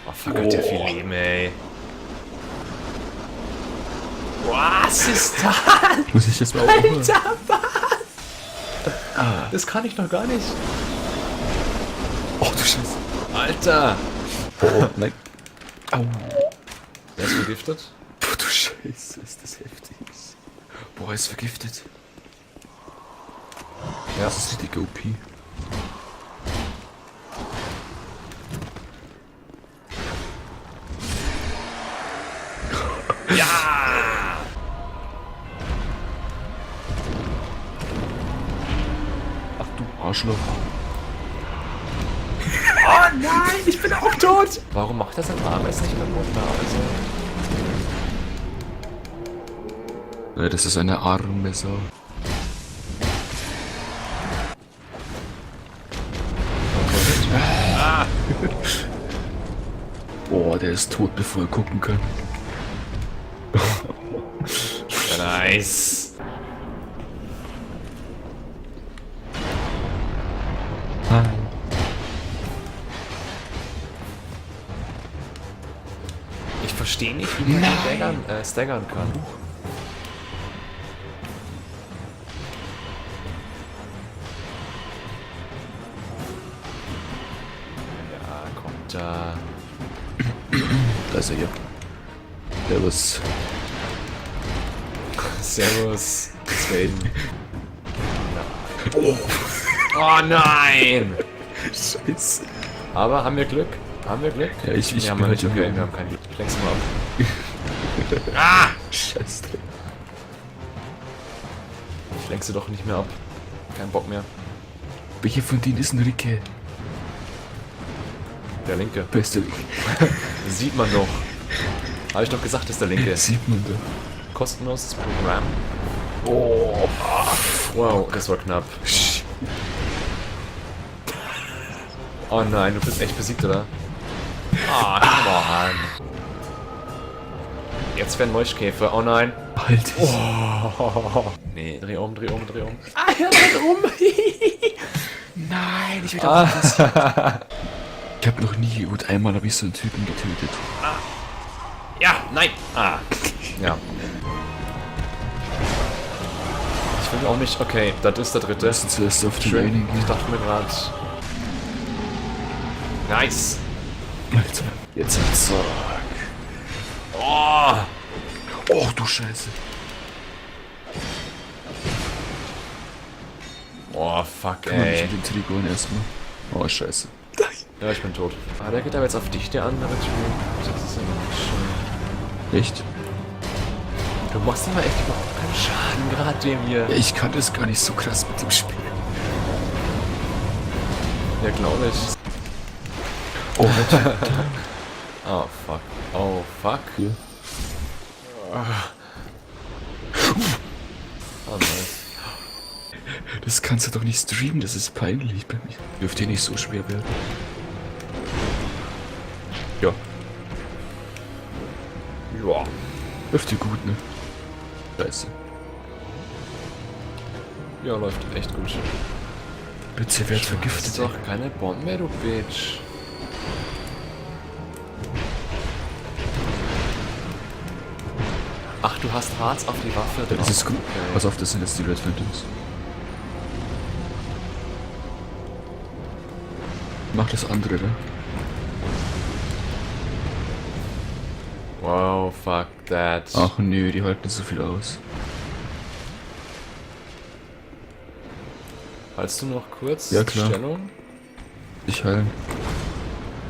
Oh, fuck, hat der viel Leben, ey. Was ist das? Muss ich das mal aufhören? Alter, was? Das kann ich noch gar nicht. Oh, du Scheiße. Alter. Oh, nein. Au. Der ist vergiftet. Oh, du Scheiße, ist das heftig. Boah, er ist vergiftet. Ja. Das ist richtig OP. Ja! Ach du Arschloch. Oh nein, ich bin auch tot! Warum macht das sein Arm jetzt nicht kaputt? Ja, das ist eine arme Sau. Ah! Boah, der ist tot, bevor er gucken kann. Nice! Ich verstehe nicht, wie man staggern kann. Ja, kommt da. Da ist er hier. Servus. Servus, Sven. Oh. Oh nein! Scheiße. Aber haben wir Glück? Haben wir Glück? Ja, ich haben bin wir nicht. halt Okay, hier. wir haben kein Glück. Ich lenk's mal ab. Ah! Scheiße. Ich lenk sie doch nicht mehr ab. Kein Bock mehr. Welcher von denen ist ein Ricke? Der linke. Beste Ricke. Sieht man doch. Habe ich doch gesagt, das ist der linke. Sieht man da. Kostenloses Programm. Oh. Wow, das war knapp. Oh nein, du bist echt besiegt, oder? Ah, come on. Jetzt wäre ein Mäuschkäfer. Oh nein. Halt dich. Oh. Nee, dreh um, dreh um, dreh um. Ah, er dreht um. Nein, ich will doch nicht. Ich hab noch nie und einmal habe ich so einen Typen getötet. Ja, nein. Ah. Ja. Ich will auch nicht. Okay, das ist der dritte. Wir müssen zuerst auf die Schön. Raining Ich gehen. dachte mir gerade. Nice. Alter, jetzt zack. Oh. Oh, du Scheiße. Oh, fuck, Kann man nicht ey. mit dem Trigon erstmal. Oh, Scheiße. Ja, ich bin tot. Ah, der geht aber jetzt auf dich, der andere Typ. Das ist ja nicht schön. Echt? Du machst aber echt überhaupt keinen Schaden, gerade dem hier. Ja, ich kann das gar nicht so krass mit dem Spiel. Ja, glaube ich. Oh, Alter. Oh, fuck. Oh, fuck. Hier. Oh, nice. Das kannst du doch nicht streamen, das ist peinlich bei mir. Dürfte nicht so schwer werden. Ja, Ja. dürfte gut, ne? Scheiße. Ja, läuft echt gut. Bitte werd Das vergiftet. ist doch keine Bombe mehr, du Bitch. Ach, du hast Harz auf die Waffe drauf. Das ist gut. Okay. Pass auf, das sind jetzt die Red Phantoms. Mach das andere, ne? Wow, fuck that. Ach nö, die halten so viel aus. Haltst du noch kurz Ja, klar. Stellung? Ich heilen.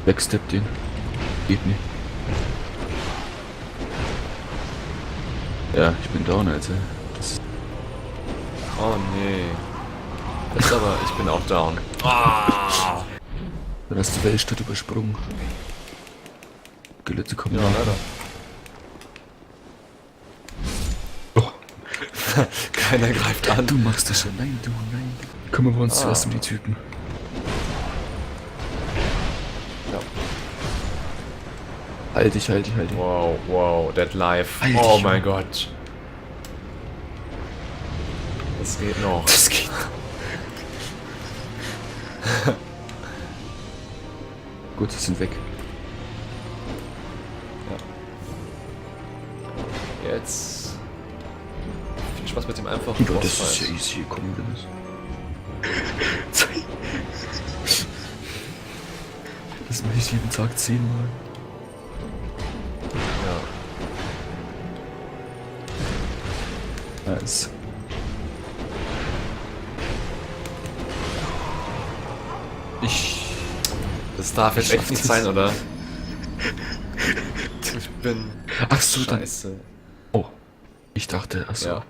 Backstep den. Geht nicht. Ja, ich bin down, Alter. Das Oh nee. Das ist aber, ich bin auch down. Ah! Dann hast du Weltstadt übersprungen. Gelette kommen. Ja, leider. Oh, Keiner greift an. du machst das schon. Nein, du, nein. Kümmern wir uns zuerst um die Typen. Ja. Halt dich, halt dich, halt dich. Wow, wow, Dead Life. Halt Oh dich, mein Junge. Gott. Das geht noch. Das geht. Gut, sie sind weg. Jetzt. Viel Spaß mit dem einfachen Ja, das ist ja Bossfight. easy gekommen, Dennis. Das mache ich jeden Tag 10-mal. Ja. Nice. Das darf jetzt Ich echt schaff nicht das. sein, oder? Ich bin. Ach so, dann. Scheiße. Oh. Ich dachte, achso. Ja.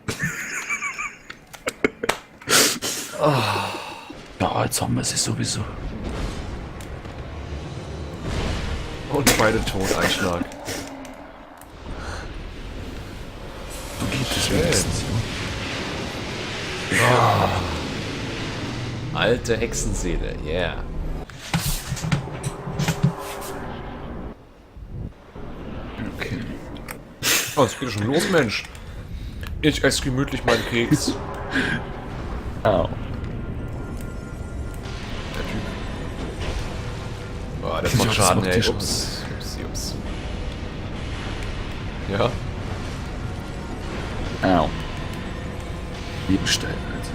Ja, jetzt haben wir sie sowieso. Und beide tot, Einschlag. Du geht es Schön. wenigstens. Alte Hexenseele, yeah. Okay. Oh, es geht schon los, Mensch. Ich esse gemütlich meinen Keks. Au. Der Typ. Oh, das Ja, macht das Schaden, macht ey. dir Ups. Ups. Ja. Au. Nebenstein, also.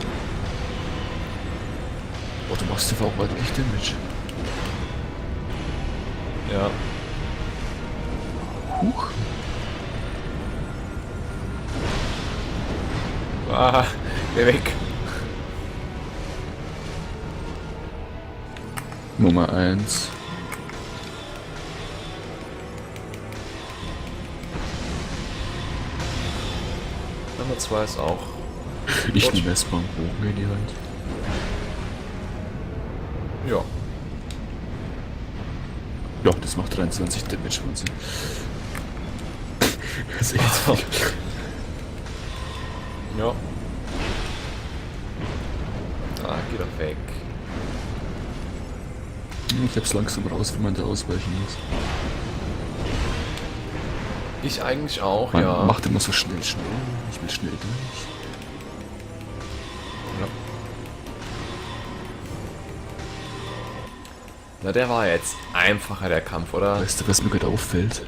Oh, du machst einfach auch ordentlich Damage. Ja. Huch. Ah, geh weg. Nummer 1. Nummer 2 ist auch. Ich Gut. nehme erstmal einen Bogen in die Hand. Ja. Ja, das macht 23 Damage, Wahnsinn. Das ist echt viel. Ja. Ah, geh doch weg. Ich hab's langsam raus, wie man da ausweichen muss. Ich eigentlich auch, Man ja. macht immer so schnell. Ich will schnell durch. Ja. Na, der war jetzt einfacher, der Kampf, oder? Weißt du, was mir gerade auffällt?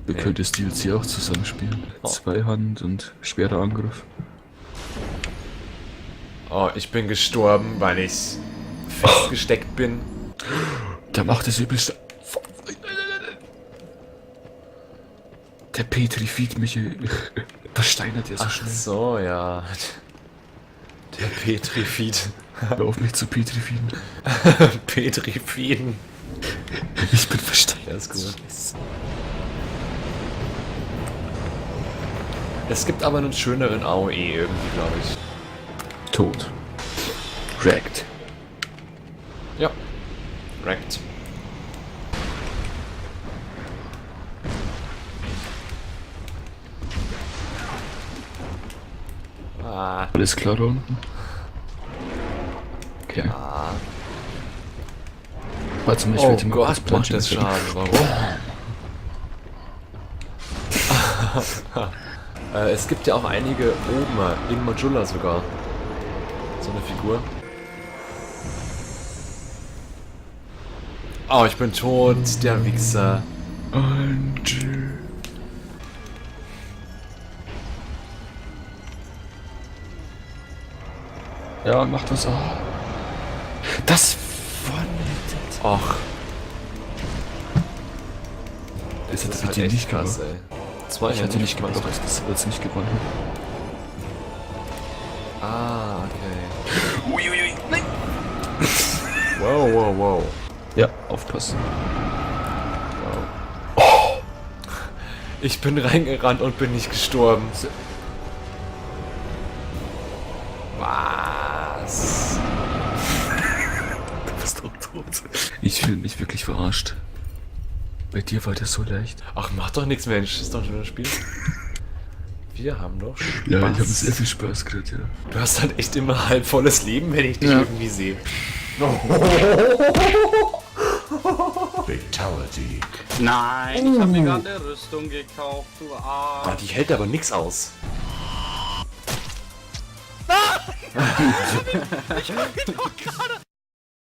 Wir Nee. können das DLC auch zusammenspielen. Oh. Zweihand und schwerer Angriff. Oh, ich bin gestorben, weil ich festgesteckt bin. Der macht das übelste. Der petrified mich. Versteinert ja so Ach schnell. so, ja. Der Petrifid. Hör auf mich zu petrifiden. Petrifiden. Ich bin versteinert. Ja, ist gut. Es gibt aber einen schöneren AOE irgendwie, glaube ich. Tot. Wrecked. Ja. Wrecked. Ah. Alles klar da unten? Okay. Ah. Warte mal, ich Oh werde mal kurz Gott, macht planschen. das Schaden. Warum? Es gibt ja auch einige oben, in Majula sogar. So eine Figur. Oh, ich bin tot, der Wichser. Und ja, macht was. Oh. Das One-Hit. Och, Das das ist hat halt die echt nicht krass, gemacht. ey. Zwei Ich hatte nicht gemacht. gemacht, das wird's nicht gewonnen. Ah, okay. Uiuiui, nein! Wow, wow, wow. Ja, aufpassen. Ich bin reingerannt und bin nicht gestorben. Was? Du bist auch tot. Ich fühle mich wirklich verarscht. Bei dir war das so leicht. Ach, macht doch nichts, Mensch. Ist doch ein schönes Spiel. Wir haben doch Spaß. Ja, ich habe sehr viel Spaß gerade, ja. Du hast halt echt immer halb volles Leben, wenn ich dich Ja. irgendwie sehe. Fatality. Nein, ich habe mir gerade eine Rüstung gekauft, du Ah, Arsch. die hält aber nix aus.